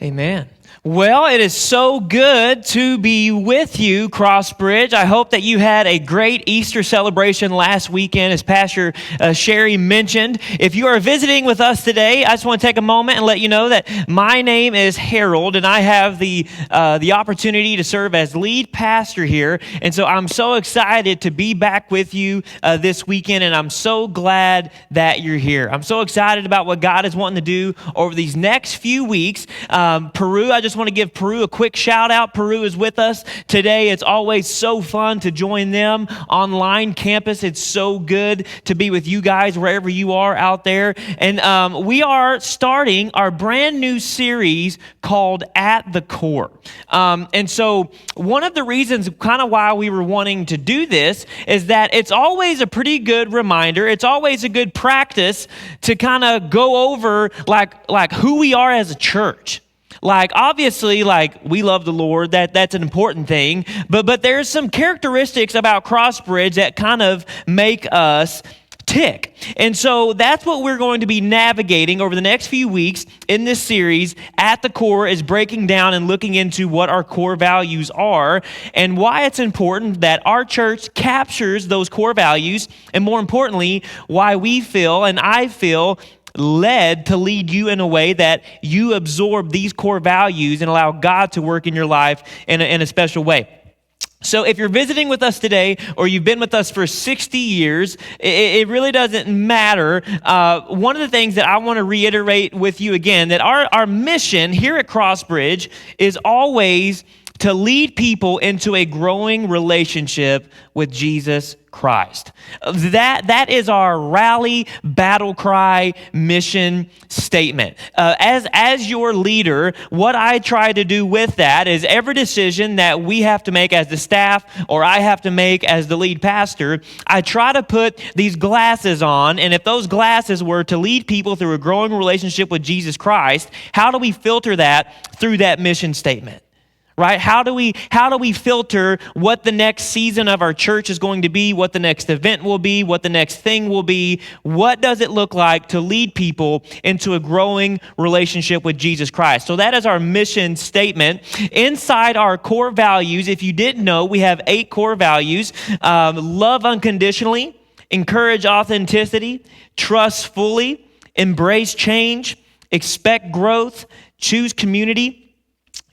Amen. Well, it is so good to be with you, Crossbridge. I hope that you had a great Easter celebration last weekend, as Pastor Sherry mentioned. If you are visiting with us today, I just want to take a moment and let you know that my name is Harold, and I have the opportunity to serve as lead pastor here. And so I'm so excited to be back with you this weekend, and I'm so glad that you're here. I'm so excited about what God is wanting to do over these next few weeks. Peru, I just want to give Peru a quick shout out. Peru is with us today. It's always so fun to join them online campus. It's so good to be with you guys wherever you are out there. And we are starting our brand new series called At the Core. And so one of the reasons kind of why we were wanting to do this is that it's always a pretty good reminder. It's always a good practice to kind of go over like who we are as a church. Like, obviously, like, we love the Lord. That's an important thing. But there's some characteristics about Crossbridge that kind of make us tick. And so that's what we're going to be navigating over the next few weeks in this series. At the Core is breaking down and looking into what our core values are and why it's important that our church captures those core values, and more importantly, why we feel and I feel led to lead you in a way that you absorb these core values and allow God to work in your life in a special way. So if you're visiting with us today or you've been with us for 60 years, it really doesn't matter. One of the things that I want to reiterate with you again, that our mission here at Crossbridge is always to lead people into a growing relationship with Jesus Christ. That is our rally, battle cry, mission statement. As your leader, what I try to do with that is every decision that we have to make as the staff or I have to make as the lead pastor, I try to put these glasses on, and if those glasses were to lead people through a growing relationship with Jesus Christ, how do we filter that through that mission statement? Right? How do we filter what the next season of our church is going to be, what the next event will be, what the next thing will be? What does it look like to lead people into a growing relationship with Jesus Christ? So that is our mission statement. Inside our core values, if you didn't know, we have 8 core values. Love unconditionally, encourage authenticity, trust fully, embrace change, expect growth, choose community,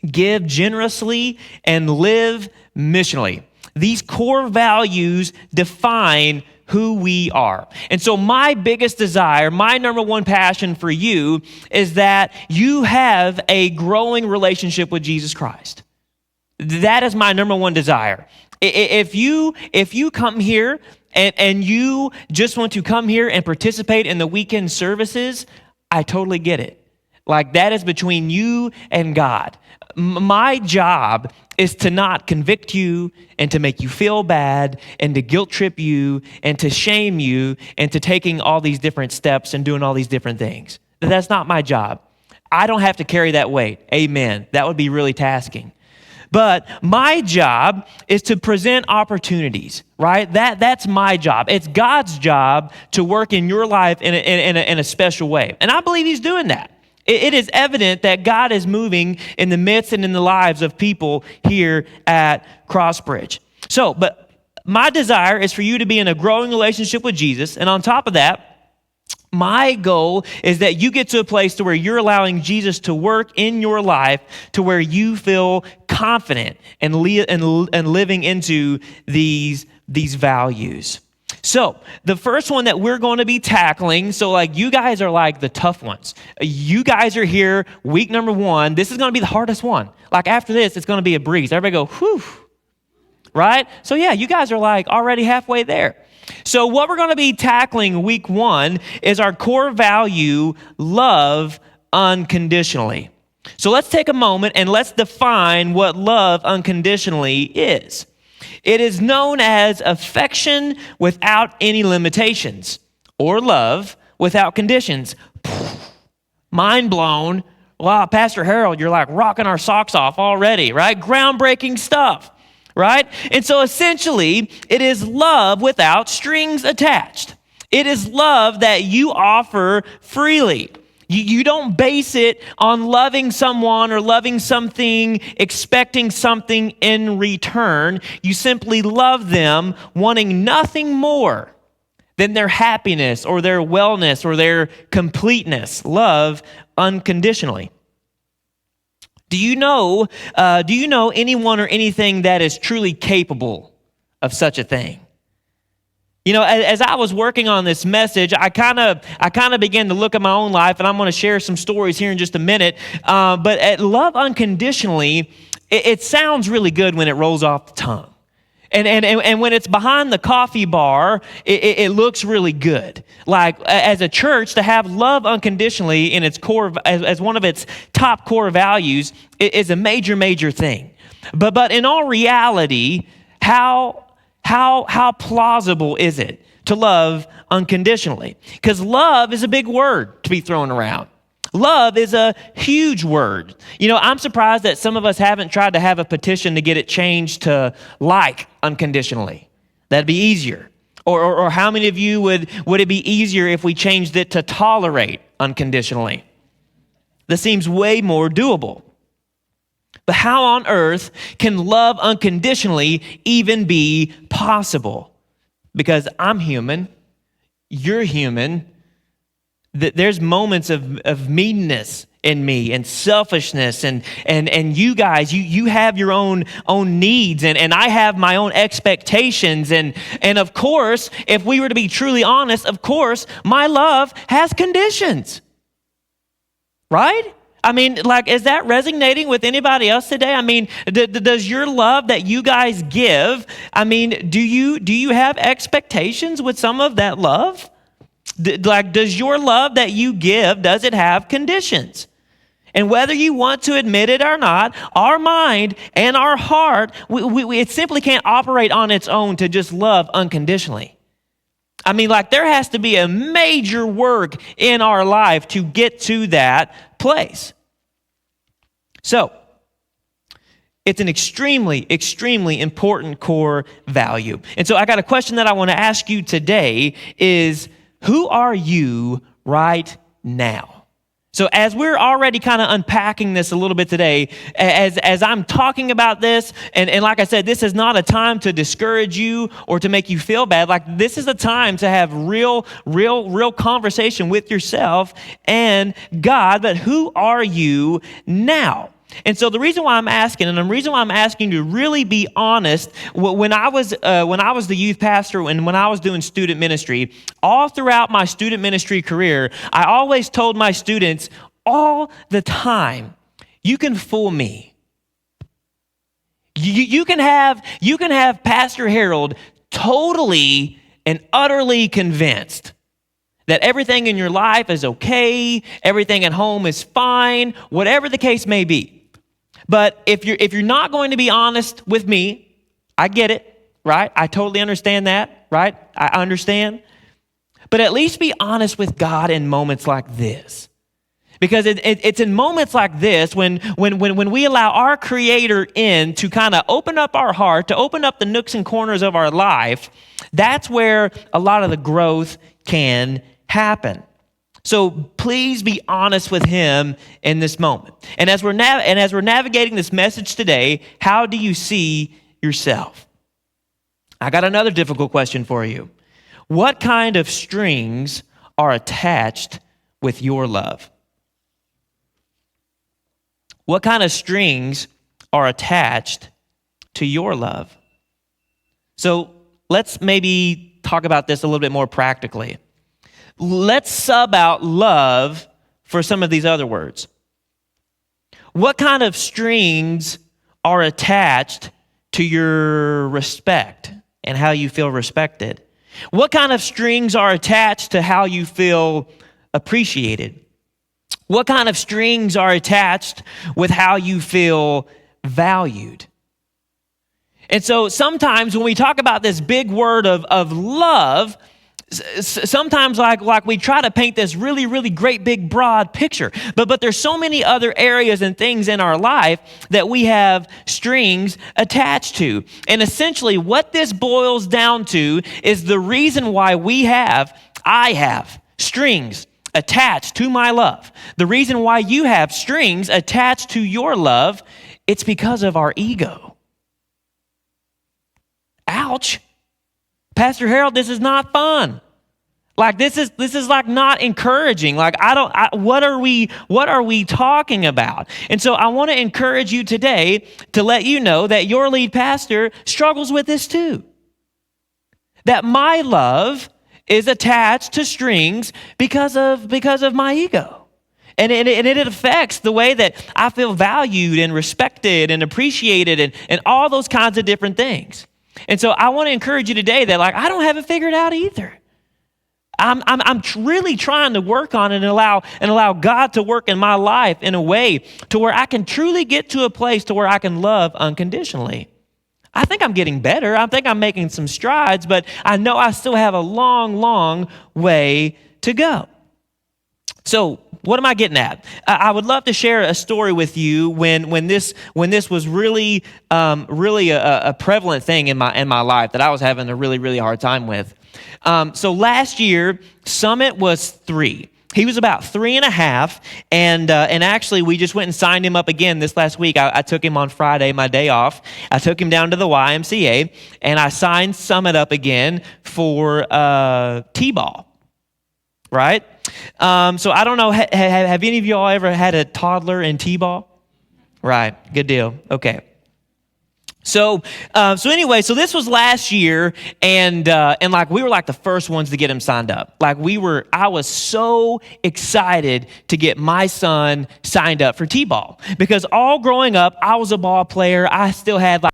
give generously, and live missionally. These core values define who we are. And so my biggest desire, my number one passion for you is that you have a growing relationship with Jesus Christ. That is my number one desire. If you come here and you just want to come here and participate in the weekend services, I totally get it. Like, that is between you and God. My job is to not convict you and to make you feel bad and to guilt trip you and to shame you and to taking all these different steps and doing all these different things. That's not my job. I don't have to carry that weight. Amen. That would be really tasking. But my job is to present opportunities, right? That's my job. It's God's job to work in your life in a special way. And I believe He's doing that. It is evident that God is moving in the midst and in the lives of people here at Crossbridge. So, but my desire is for you to be in a growing relationship with Jesus. And on top of that, my goal is that you get to a place to where you're allowing Jesus to work in your life to where you feel confident and living into these values. So the first one that we're going to be tackling, so like you guys are like the tough ones. You guys are here week number 1. This is going to be the hardest one. Like after this, it's going to be a breeze. Everybody go, whew, right? So yeah, you guys are like already halfway there. So what we're going to be tackling week 1 is our core value, love unconditionally. So let's take a moment and let's define what love unconditionally is. It is known as affection without any limitations, or love without conditions. Mind blown. Wow, Pastor Harold, you're like rocking our socks off already, right? Groundbreaking stuff, right? And so essentially, it is love without strings attached. It is love that you offer freely. You don't base it on loving someone or loving something, expecting something in return. You simply love them, wanting nothing more than their happiness or their wellness or their completeness. Love unconditionally. Do you know anyone or anything that is truly capable of such a thing? You know, as I was working on this message, I kind of began to look at my own life, and I'm going to share some stories here in just a minute. But at love unconditionally, it sounds really good when it rolls off the tongue, and when it's behind the coffee bar, it looks really good. Like as a church, to have love unconditionally in its core as one of its top core values is a major thing. But in all reality, how plausible is it to love unconditionally? Because love is a big word to be thrown around. Love is a huge word. You know, I'm surprised that some of us haven't tried to have a petition to get it changed to like unconditionally. That'd be easier. Or how many of you would it be easier if we changed it to tolerate unconditionally? This seems way more doable. But how on earth can love unconditionally even be possible? Because I'm human, you're human. There's moments of meanness in me and selfishness, and you guys, you have your own needs, and I have my own expectations, and of course, if we were to be truly honest, of course, my love has conditions, right? I mean, like, is that resonating with anybody else today? I mean, does your love that you guys give, I mean, do you have expectations with some of that love? Does your love that you give, does it have conditions? And whether you want to admit it or not, our mind and our heart, it simply can't operate on its own to just love unconditionally. I mean, like, there has to be a major work in our life to get to that place. So, it's an extremely important core value. And so I got a question that I want to ask you today is, who are you right now? So as we're already kind of unpacking this a little bit today, as I'm talking about this, and like I said, this is not a time to discourage you or to make you feel bad. Like, this is a time to have real conversation with yourself and God. But who are you now? And so the reason why I'm asking, and the reason why I'm asking you to really be honest, when I was the youth pastor and when I was doing student ministry, all throughout my student ministry career, I always told my students all the time, you can fool me. You can have Pastor Harold totally and utterly convinced that everything in your life is okay, everything at home is fine, whatever the case may be. But if you're not going to be honest with me, I get it, right? I totally understand that, right? I understand. But at least be honest with God in moments like this. Because it's in moments like this when we allow our Creator in to kind of open up our heart, to open up the nooks and corners of our life, that's where a lot of the growth can happen. So please be honest with Him in this moment. And as we're navigating this message today, how do you see yourself? I got another difficult question for you. What kind of strings are attached with your love? What kind of strings are attached to your love? So let's maybe talk about this a little bit more practically. Let's sub out love for some of these other words. What kind of strings are attached to your respect and how you feel respected? What kind of strings are attached to how you feel appreciated? What kind of strings are attached with how you feel valued? And so sometimes when we talk about this big word of love, sometimes like we try to paint this really great big broad picture, but there's so many other areas and things in our life that we have strings attached to. And essentially what this boils down to is the reason why I have strings attached to my love, the reason why you have strings attached to your love, it's because of our ego. Ouch. Pastor Harold, this is not fun. Like this is like not encouraging. Like what are we talking about? And so I want to encourage you today to let you know that your lead pastor struggles with this too. That my love is attached to strings because of my ego. And it affects the way that I feel valued and respected and appreciated and all those kinds of different things. And so I want to encourage you today that like I don't have it figured out either. I'm really trying to work on it and allow God to work in my life in a way to where I can truly get to a place to where I can love unconditionally. I think I'm getting better. I think I'm making some strides, but I know I still have a long, long way to go. So what am I getting at? I would love to share a story with you when this was really a prevalent thing in my life that I was having a really, really hard time with. So last year, Summit was 3. He was about 3.5, and actually we just went and signed him up again this last week. I took him on Friday, my day off. I took him down to the YMCA, and I signed Summit up again for T-ball, right? So I don't know, have any of y'all ever had a toddler in T-ball? Right, good deal, okay. So anyway, so this was last year, and like we were like the first ones to get him signed up. Like I was so excited to get my son signed up for T-ball because all growing up, I was a ball player. I still had like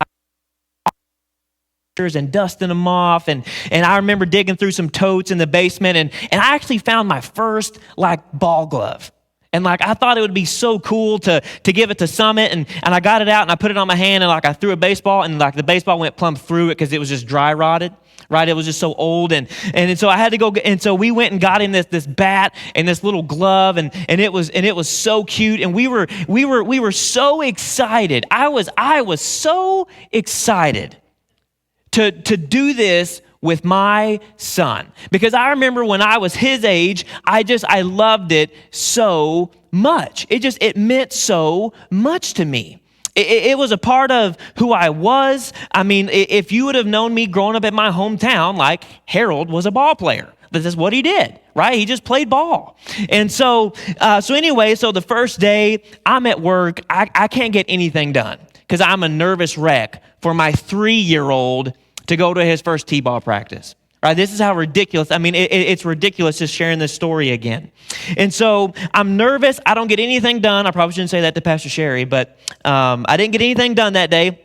and dusting them off, and I remember digging through some totes in the basement, and I actually found my first like ball glove. And like I thought it would be so cool to give it to Summit, and I got it out and I put it on my hand, and like I threw a baseball, and like the baseball went plumb through it because it was just dry rotted, right? It was just so old, and so I had to go, and so we went and got him this bat and this little glove, and it was so cute, and we were so excited. I was so excited to do this with my son, because I remember when I was his age, I loved it so much. It meant so much to me. It was a part of who I was. I mean, if you would have known me growing up in my hometown, like Harold was a ball player. This is what he did, right? He just played ball. And so anyway, so the first day I'm at work, I can't get anything done because I'm a nervous wreck for my 3-year-old to go to his first T-ball practice, right? This is how ridiculous. I mean, it's ridiculous just sharing this story again. And so I'm nervous. I don't get anything done. I probably shouldn't say that to Pastor Sherry, but I didn't get anything done that day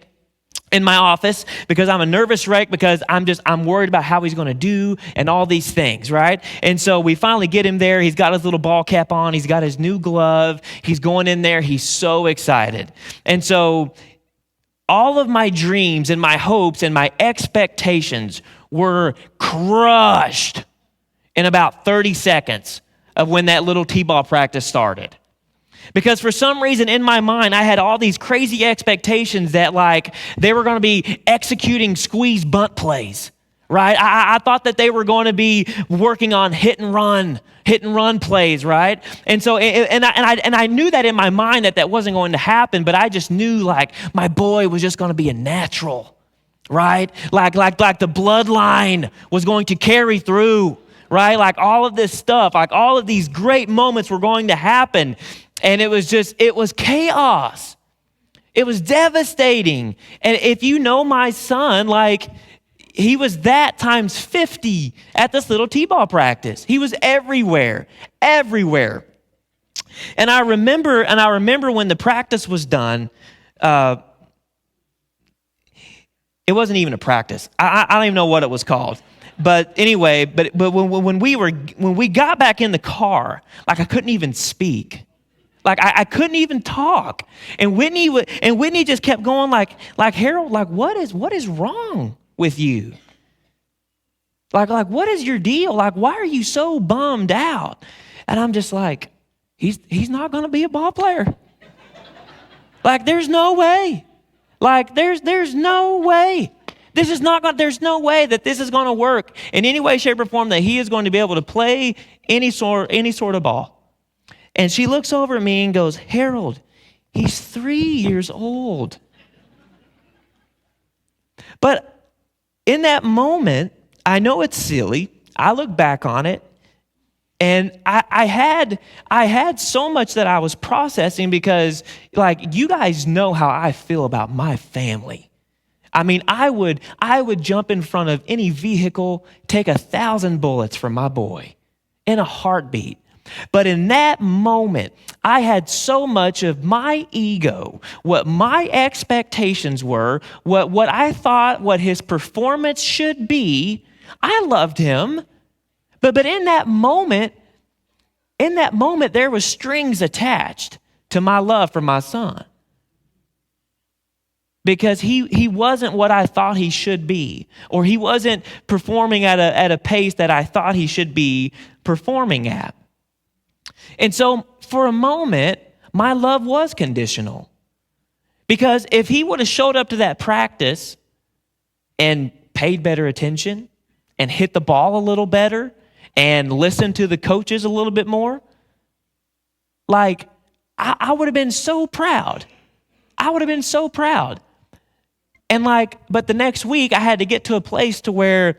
in my office because I'm a nervous wreck because I'm worried about how he's going to do and all these things, right? And so we finally get him there. He's got his little ball cap on. He's got his new glove. He's going in there. He's so excited. And so all of my dreams and my hopes and my expectations were crushed in about 30 seconds of when that little T-ball practice started. Because for some reason in my mind, I had all these crazy expectations that like they were going to be executing squeeze bunt plays, right? I thought that they were going to be working on hit and run plays, right? And so, and I knew that in my mind that wasn't going to happen, but I just knew like my boy was just going to be a natural, right? Like the bloodline was going to carry through, right? Like all of this stuff, like all of these great moments were going to happen. And it was chaos. It was devastating. And if you know my son, like, he was that times 50 at this little T-ball practice. He was everywhere. And I remember when the practice was done, it wasn't even a practice. I don't even know what it was called. But anyway, but when we got back in the car, like I couldn't even speak. Like I couldn't even talk. And Whitney just kept going like Harold, like what is wrong with you? Like what is your deal? Like why are you so bummed out? And I'm just like, he's not going to be a ball player. Like there's no way. Like there's no way. This is not going, there's no way that this is going to work in any way, shape, or form that he is going to be able to play any sort of ball. And she looks over at me and goes, Harold, he's 3 years old. But in that moment, I know it's silly. I look back on it, and I had so much that I was processing because, like, you guys know how I feel about my family. I mean, I would jump in front of any vehicle, take 1,000 bullets for my boy in a heartbeat. But in that moment, I had so much of my ego, what my expectations were, what I thought, what his performance should be. I loved him, but in that moment, there was strings attached to my love for my son. Because he wasn't what I thought he should be, or he wasn't performing at a pace that I thought he should be performing at. And so for a moment, my love was conditional. Because if he would have showed up to that practice and paid better attention and hit the ball a little better and listened to the coaches a little bit more, like, I would have been so proud. I would have been so proud. And like, but the next week I had to get to a place to where,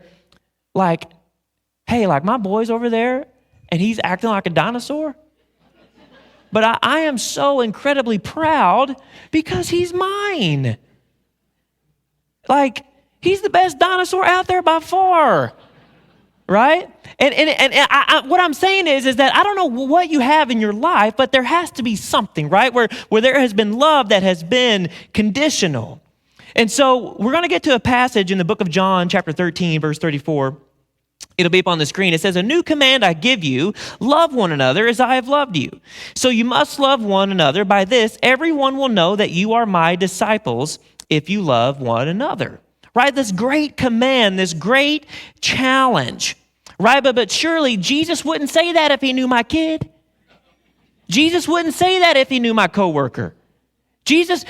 like, hey, like, my boy's over there and he's acting like a dinosaur. But I am so incredibly proud because he's mine. Like, he's the best dinosaur out there by far, right? And what I'm saying is that I don't know what you have in your life, but there has to be something, right? Where there has been love that has been conditional. And so we're going to get to a passage in the book of John, chapter 13, verse 34. It'll be up on the screen. It says, "A new command I give you, love one another as I have loved you. So you must love one another. By this, everyone will know that you are my disciples if you love one another." Right? This great command, this great challenge. Right? But surely Jesus wouldn't say that if he knew my kid. Jesus wouldn't say that if he knew my coworker. Jesus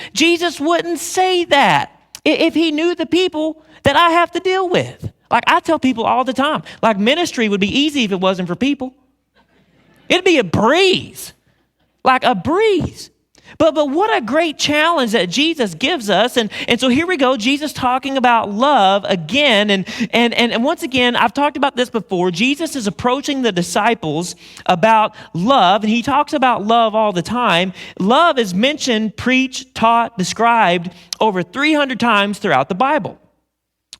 wouldn't say that if he knew the people that I have to deal with. Like, I tell people all the time, like, ministry would be easy if it wasn't for people. It'd be a breeze, like a breeze. But what a great challenge that Jesus gives us. And so here we go, Jesus talking about love again. And once again, I've talked about this before. Jesus is approaching the disciples about love, and he talks about love all the time. Love is mentioned, preached, taught, described over 300 times throughout the Bible.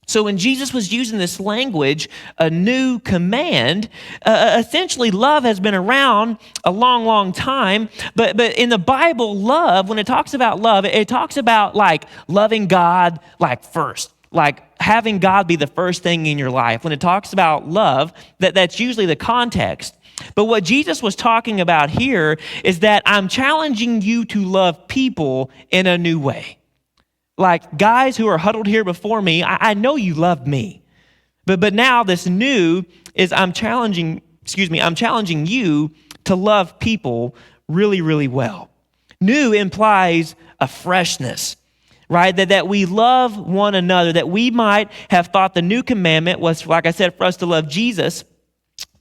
So when Jesus was using this language, a new command, essentially love has been around a long, long time. But in the Bible, love, when it talks about love, it talks about like loving God like first, like having God be the first thing in your life. When it talks about love, that's usually the context. But what Jesus was talking about here is that I'm challenging you to love people in a new way. Like, guys who are huddled here before me, I know you love me. But now this new is I'm challenging you to love people really, really well. New implies a freshness, right? That we love one another, that we might have thought the new commandment was, like I said, for us to love Jesus,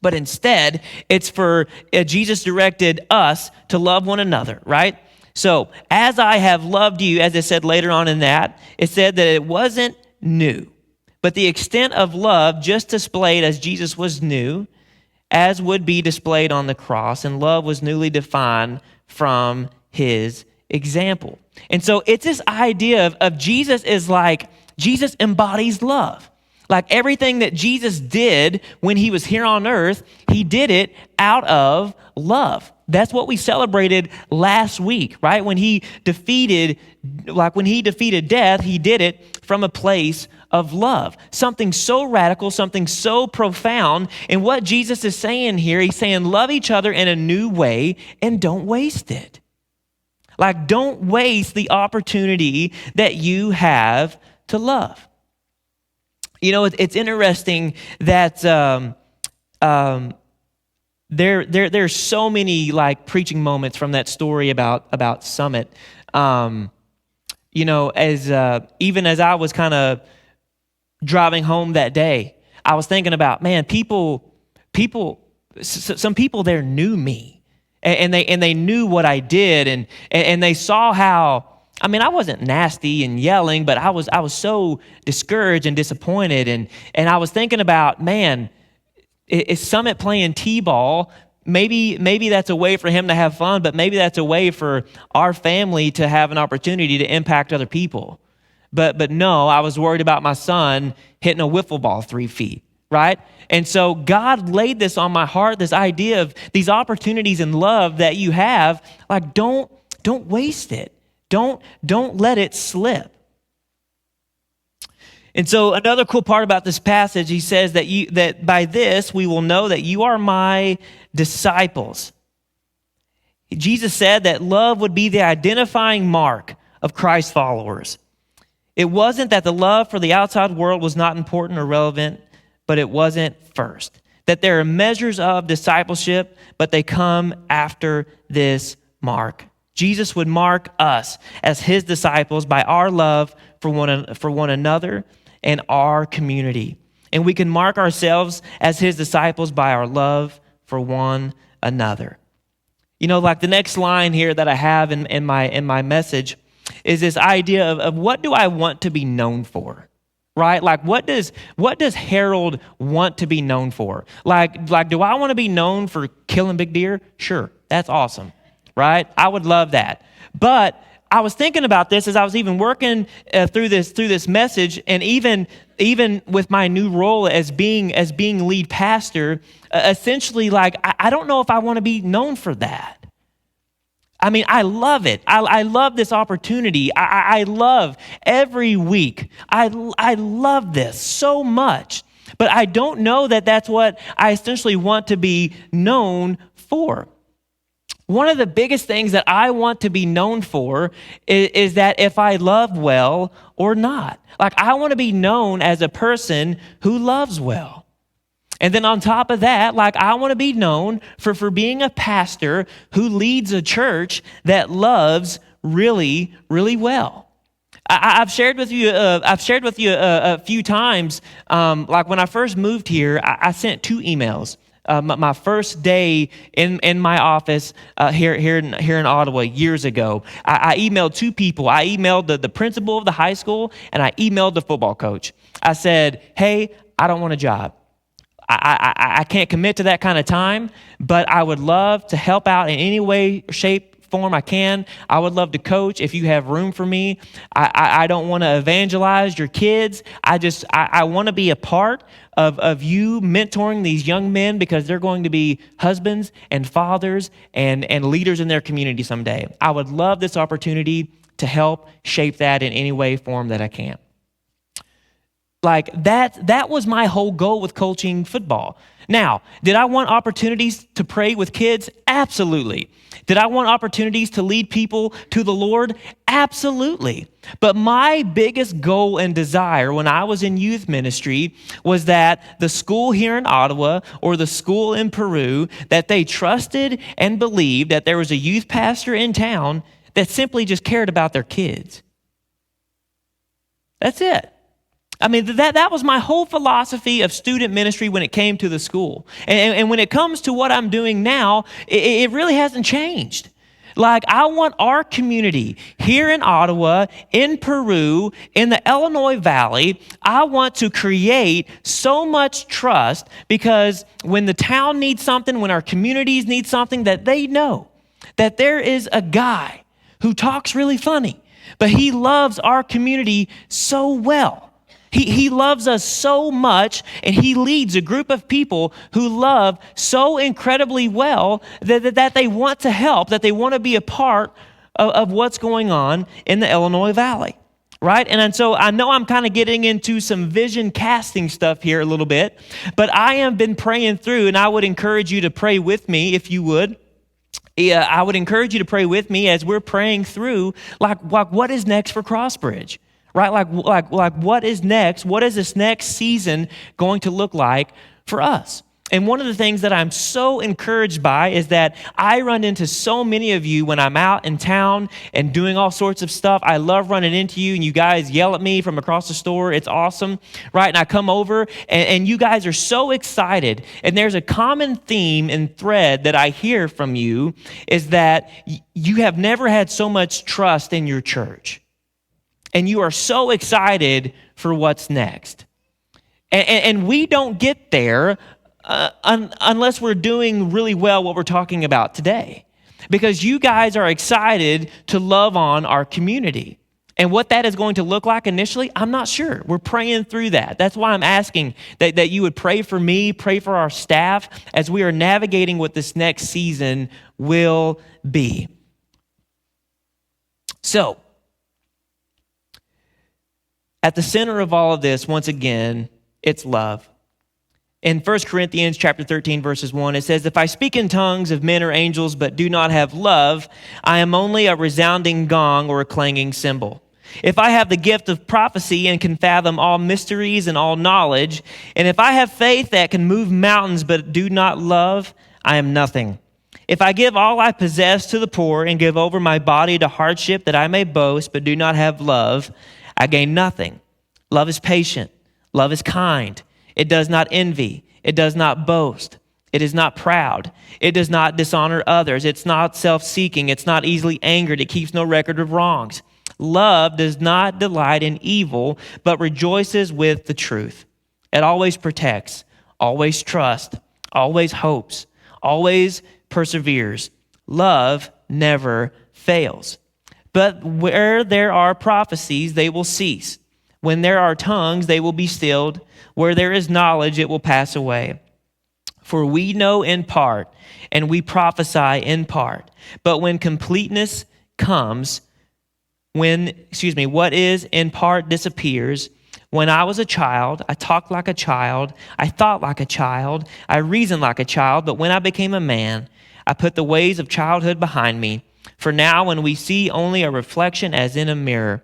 but instead it's for Jesus directed us to love one another, right? So, as I have loved you, as it said later on in that, it said that it wasn't new, but the extent of love just displayed as Jesus was new, as would be displayed on the cross, and love was newly defined from his example. And so it's this idea of Jesus is like, Jesus embodies love. Like everything that Jesus did when he was here on earth, he did it out of love. That's what we celebrated last week, right? When he defeated death, he did it from a place of love. Something so radical, something so profound. And what Jesus is saying here, he's saying love each other in a new way and don't waste it. Like, don't waste the opportunity that you have to love. You know, it's interesting that there's so many like preaching moments from that story about Summit. You know, as even as I was kind of driving home that day, I was thinking about, man, some people there knew me, and they knew what I did, and they saw how. I mean, I wasn't nasty and yelling, but I was so discouraged and disappointed, and I was thinking about, man, is Summit playing t-ball? Maybe that's a way for him to have fun, but maybe that's a way for our family to have an opportunity to impact other people. But no, I was worried about my son hitting a wiffle ball 3 feet, right? And so God laid this on my heart, this idea of these opportunities in love that you have, like don't waste it. Don't let it slip. And so another cool part about this passage, he says that by this we will know that you are my disciples. Jesus said that love would be the identifying mark of Christ's followers. It wasn't that the love for the outside world was not important or relevant, but it wasn't first. That there are measures of discipleship, but they come after this mark. Jesus would mark us as his disciples by our love for one another and our community. And we can mark ourselves as his disciples by our love for one another. You know, like the next line here that I have in my message is this idea of what do I want to be known for? Right? Like what does Harold want to be known for? Like do I want to be known for killing big deer? Sure, that's awesome. Right? I would love that. But I was thinking about this as I was even working through this message, and even with my new role as being lead pastor, essentially, like I don't know if I want to be known for that. I mean, I love it. I love this opportunity. I love every week. I love this so much, but I don't know that that's what I essentially want to be known for. One of the biggest things that I want to be known for is that if I love well or not. Like, I want to be known as a person who loves well. And then on top of that, like, I want to be known for being a pastor who leads a church that loves really, really well. I've shared with you a few times, like when I first moved here, I sent 2 emails. My first day in my office here in Ottawa years ago, I emailed 2 people. I emailed the principal of the high school, and I emailed the football coach. I said, hey, I don't want a job. I can't commit to that kind of time, but I would love to help out in any way, shape, form I can. I would love to coach if you have room for me. I don't want to evangelize your kids. I want to be a part of you mentoring these young men, because they're going to be husbands and fathers and leaders in their community someday. I would love this opportunity to help shape that in any way, form that I can. Like that was my whole goal with coaching football. Now, did I want opportunities to pray with kids? Absolutely. Did I want opportunities to lead people to the Lord? Absolutely. But my biggest goal and desire when I was in youth ministry was that the school here in Ottawa or the school in Peru, that they trusted and believed that there was a youth pastor in town that simply just cared about their kids. That's it. I mean, that was my whole philosophy of student ministry when it came to the school. And when it comes to what I'm doing now, it really hasn't changed. Like, I want our community here in Ottawa, in Peru, in the Illinois Valley, I want to create so much trust, because when the town needs something, when our communities need something, that they know that there is a guy who talks really funny, but he loves our community so well. He loves us so much, and he leads a group of people who love so incredibly well that they want to help, that they want to be a part of what's going on in the Illinois Valley, right? And so I know I'm kind of getting into some vision casting stuff here a little bit, but I have been praying through, and I would encourage you to pray with me if you would. Yeah, I would encourage you to pray with me as we're praying through, like what is next for Crossbridge? Right? Like what is next? What is this next season going to look like for us? And one of the things that I'm so encouraged by is that I run into so many of you when I'm out in town and doing all sorts of stuff. I love running into you, and you guys yell at me from across the store. It's awesome, right? And I come over, and you guys are so excited. And there's a common theme and thread that I hear from you is that you have never had so much trust in your church. And you are so excited for what's next. And we don't get there unless we're doing really well what we're talking about today. Because you guys are excited to love on our community. And what that is going to look like initially, I'm not sure. We're praying through that. That's why I'm asking that you would pray for me, pray for our staff as we are navigating what this next season will be. So, at the center of all of this, once again, it's love. In 1 Corinthians chapter 13, verses 1, it says, "If I speak in tongues of men or angels but do not have love, I am only a resounding gong or a clanging cymbal. If I have the gift of prophecy and can fathom all mysteries and all knowledge, and if I have faith that can move mountains but do not love, I am nothing. If I give all I possess to the poor and give over my body to hardship that I may boast but do not have love, I gain nothing. Love is patient. Love is kind. It does not envy. It does not boast. It is not proud. It does not dishonor others. It's not self-seeking. It's not easily angered. It keeps no record of wrongs. Love does not delight in evil, but rejoices with the truth. It always protects, always trusts, always hopes, always perseveres. Love never fails. But where there are prophecies, they will cease. When there are tongues, they will be stilled. Where there is knowledge, it will pass away. For we know in part, and we prophesy in part. But when completeness comes, what is in part disappears. When I was a child, I talked like a child. I thought like a child. I reasoned like a child. But when I became a man, I put the ways of childhood behind me. For now, when we see only a reflection as in a mirror,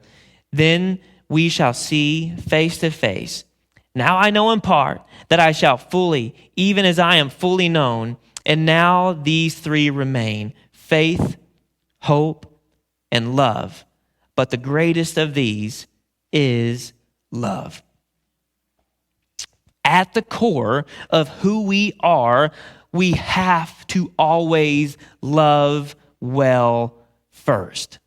then we shall see face to face. Now I know in part that I shall fully, even as I am fully known. And now these three remain: faith, hope, and love. But the greatest of these is love. At the core of who we are, we have to always love well first.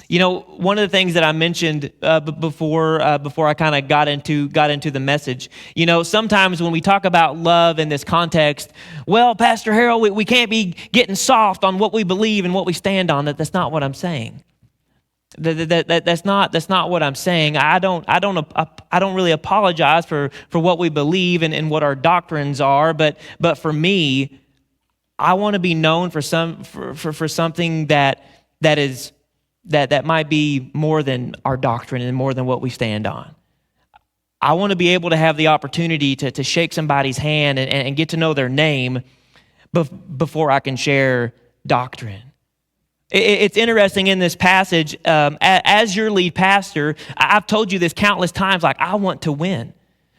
You know, one of the things that I mentioned before I kind of got into the message, you know, sometimes when we talk about love in this context, well, Pastor Harold, we can't be getting soft on what we believe and what we stand on. That's not what I'm saying. That's not what I'm saying. I don't really apologize for what we believe and what our doctrines are, but for me, I want to be known for something that might be more than our doctrine and more than what we stand on. I want to be able to have the opportunity to shake somebody's hand and get to know their name before I can share doctrine. It's interesting in this passage, as your lead pastor, I've told you this countless times, like, I want to win.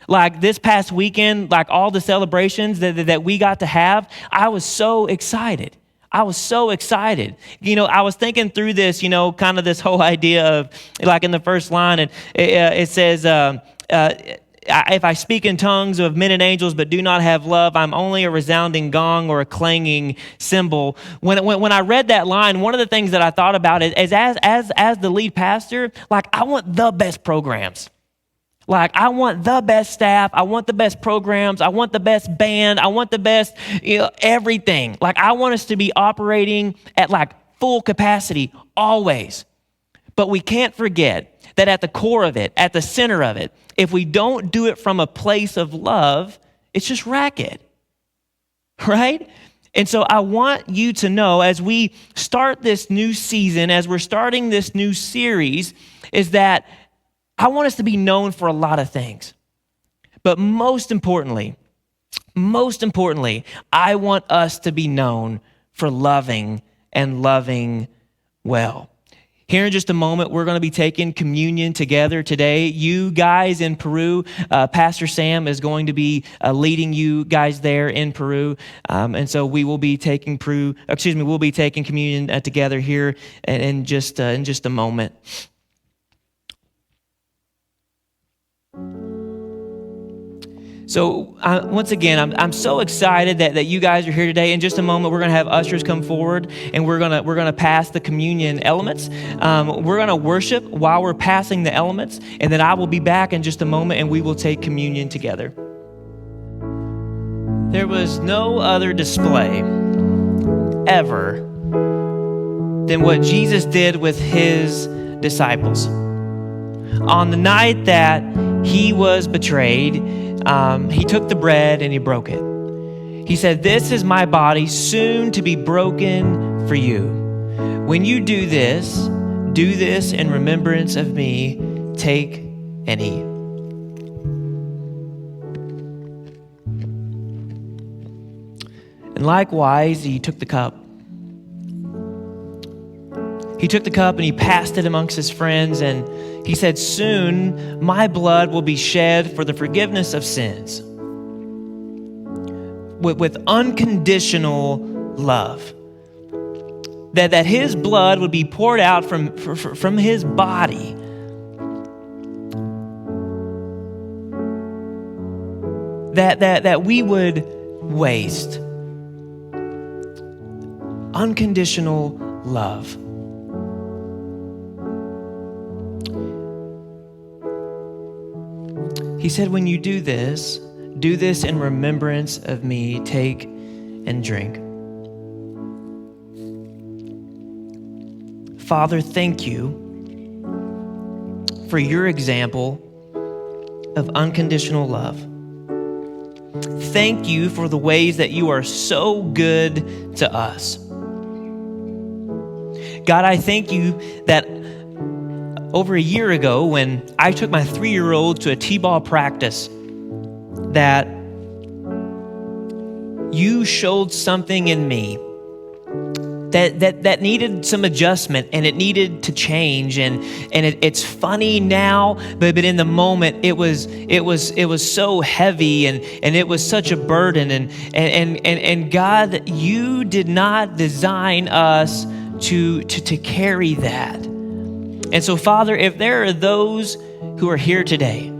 Like this past weekend, like all the celebrations that we got to have, I was so excited. You know, I was thinking through this, you know, kind of this whole idea of, like in the first line, and it says, if I speak in tongues of men and angels but do not have love, I'm only a resounding gong or a clanging cymbal. When I read that line, one of the things that I thought about is as the lead pastor, like I want the best programs. Like, I want the best staff. I want the best programs. I want the best band. I want the best, you know, everything. Like, I want us to be operating at like full capacity always. But we can't forget that at the core of it, at the center of it, if we don't do it from a place of love, it's just racket, right? And so I want you to know, as we start this new season, as we're starting this new series, is that I want us to be known for a lot of things. But most importantly, I want us to be known for loving and loving well. Here in just a moment, we're going to be taking communion together today. You guys in Peru, Pastor Sam is going to be leading you guys there in Peru. And so we will be taking we'll be taking communion together here in just a moment. So once again, I'm so excited that you guys are here today. In just a moment, we're going to have ushers come forward, and we're going to pass the communion elements. We're going to worship while we're passing the elements, and then I will be back in just a moment, and we will take communion together. There was no other display ever than what Jesus did with his disciples. On the night that he was betrayed, he took the bread and he broke it. He said, "This is my body, soon to be broken for you. When you do this in remembrance of me. Take and eat." And likewise, he took the cup. He took the cup and he passed it amongst his friends, and he said, "Soon my blood will be shed for the forgiveness of sins." With unconditional love. That his blood would be poured out from his body. That we would waste. Unconditional love. He said, "When you do this in remembrance of me. Take and drink." Father, thank you for your example of unconditional love. Thank you for the ways that you are so good to us. God, I thank you that over a year ago, when I took my 3-year-old to a t-ball practice, that you showed something in me that needed some adjustment, and it needed to change, and it's funny now, but in the moment it was so heavy, and it was such a burden, and God, you did not design us to carry that. And so, Father, if there are those who are here today,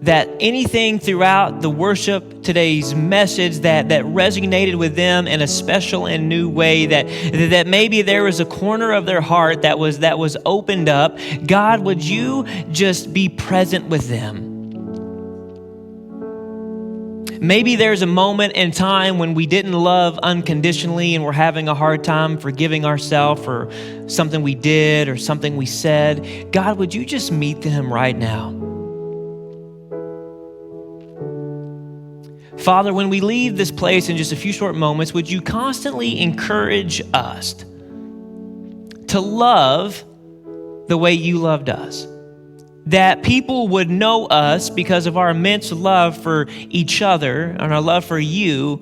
that anything throughout the worship, today's message that resonated with them in a special and new way, that maybe there was a corner of their heart that was opened up, God, would you just be present with them? Maybe there's a moment in time when we didn't love unconditionally and we're having a hard time forgiving ourselves for something we did or something we said. God, would you just meet them right now? Father, when we leave this place in just a few short moments, would you constantly encourage us to love the way you loved us? That people would know us because of our immense love for each other and our love for you.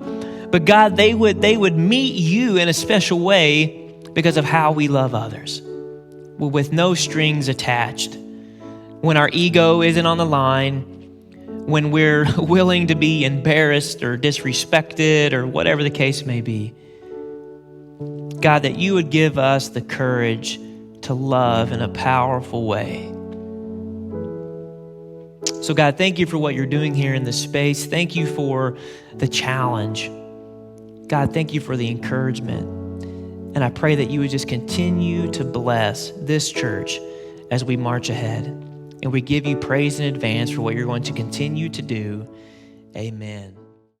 But God, they would meet you in a special way because of how we love others, with no strings attached. When our ego isn't on the line, when we're willing to be embarrassed or disrespected or whatever the case may be. God, that you would give us the courage to love in a powerful way. So God, thank you for what you're doing here in this space. Thank you for the challenge. God, thank you for the encouragement. And I pray that you would just continue to bless this church as we march ahead. And we give you praise in advance for what you're going to continue to do. Amen.